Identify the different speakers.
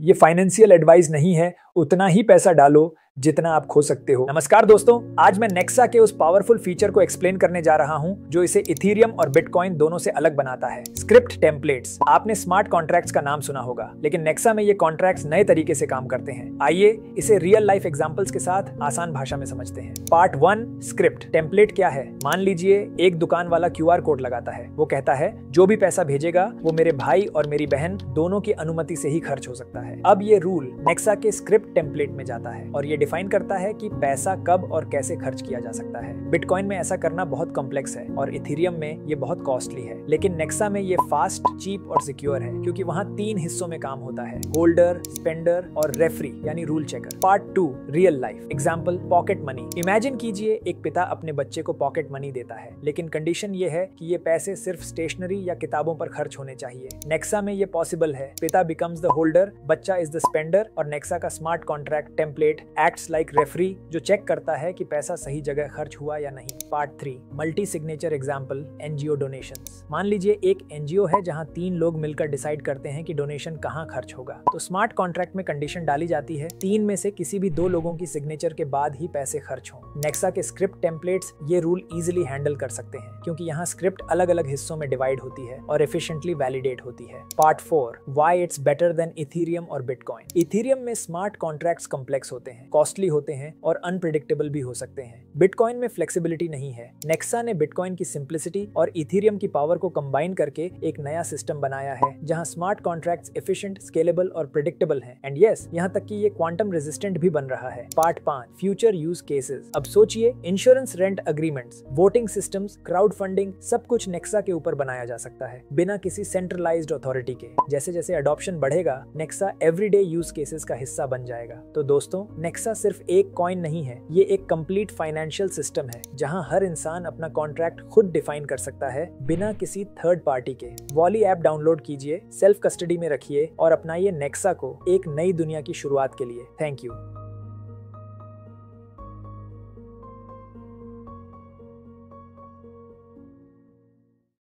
Speaker 1: ये financial advice नहीं है, उतना ही पैसा डालो जितना आप खो सकते हो। नमस्कार दोस्तों, आज मैं नेक्सा के उस पावरफुल फीचर को एक्सप्लेन करने जा रहा हूं जो इसे इथेरियम और बिटकॉइन दोनों से अलग बनाता है। Script templates. आपने स्मार्ट कॉन्ट्रैक्ट्स का नाम सुना होगा, लेकिन नेक्सा में ये कॉन्ट्रैक्ट्स नए तरीके से काम करते हैं। आइए इसे रियल लाइफ एग्जांपल्स के साथ आसान भाषा में समझते हैं। पार्ट 1, स्क्रिप्ट टेम्पलेट क्या है। मान लीजिए एक दुकान वाला QR कोड लगाता है। वो कहता है जो भी पैसा भेजेगा वो मेरे भाई और मेरी बहन दोनों की अनुमति से ही खर्च हो सकता है। अब ये रूल नेक्सा के स्क्रिप्ट टेम्पलेट में जाता है और ये डिफाइन करता है कि पैसा कब और कैसे खर्च किया जा सकता है। बिटकॉइन में ऐसा करना बहुत कॉम्प्लेक्स है और इथेरियम में ये बहुत कॉस्टली है, लेकिन नेक्सा में ये फास्ट, चीप और सिक्योर है क्योंकि वहाँ 3 हिस्सों में काम होता है: होल्डर, स्पेंडर और रेफरी यानी rule checker. Part 2, real life example, pocket money. Imagine कीजिए एक पिता अपने बच्चे को पॉकेट मनी देता है, लेकिन कंडीशन ये है कि ये पैसे सिर्फ स्टेशनरी या किताबों पर खर्च होने चाहिए। नेक्सा में ये पॉसिबल है। पिता बिकम्स द होल्डर, बच्चा इज द स्पेंडर और नेक्सा का smart contract template acts like referee जो चेक करता है कि पैसा सही जगह खर्च हुआ या नहीं। Part 3, multi signature example, NGO donations. मान लीजिए एक NGO है जहां 3 लोग मिलकर डिसाइड करते हैं कि डोनेशन कहां खर्च होगा। तो स्मार्ट कॉन्ट्रैक्ट में कंडीशन डाली जाती है 3 में से किसी भी 2 लोगों की सिग्नेचर के बाद ही पैसे खर्च हों। नेक्सा के स्क्रिप्ट टेम्पलेट्स ये रूल इजिली हैंडल कर सकते हैं क्योंकि यहाँ स्क्रिप्ट अलग अलग हिस्सों में डिवाइड होती है और एफिशिएंटली वैलिडेट होती है। Part 4, why it's better than Ethereum और बिटकॉइन। इथेरियम में स्मार्ट कॉन्ट्रैक्ट्स कॉम्प्लेक्स होते हैं, कॉस्टली होते हैं और अनप्रेडिक्टेबल भी हो सकते हैं। बिटकॉइन में फ्लेक्सिबिलिटी नहीं है। नेक्सा ने बिटकॉइन की सिंप्लिसिटी और इथेरियम की पावर को कंबाइन करके एक नया सिस्टम बनाया है जहां स्मार्ट कॉन्ट्रैक्ट्स एफिशिएंट, स्केलेबल और प्रेडिक्टेबल हैं। एंड यस, यहां तक कि ये क्वांटम रेजिस्टेंट भी बन रहा है। Part 5, future use cases. अब सोचिए, insurance, rent agreements, voting systems, crowd funding, सब कुछ नेक्सा के ऊपर बनाया जा सकता है बिना किसी सेंट्रलाइज्ड अथॉरिटी के। जैसे जैसे अडॉप्शन बढ़ेगा, नेक्सा एवरीडे यूज केसेस का हिस्सा बन जाएगा। तो दोस्तों, नेक्सा सिर्फ एक कॉइन नहीं है, ये एक कंप्लीट फाइनेंशियल सिस्टम है जहां हर इंसान अपना कॉन्ट्रैक्ट खुद डिफाइन कर सकता है बिना किसी थर्ड पार्टी के। वॉली ऐप डाउनलोड कीजिए, सेल्फ कस्टडी में रखिए और अपनाइए नेक्सा को एक नई दुनिया की शुरुआत के लिए। Thank you.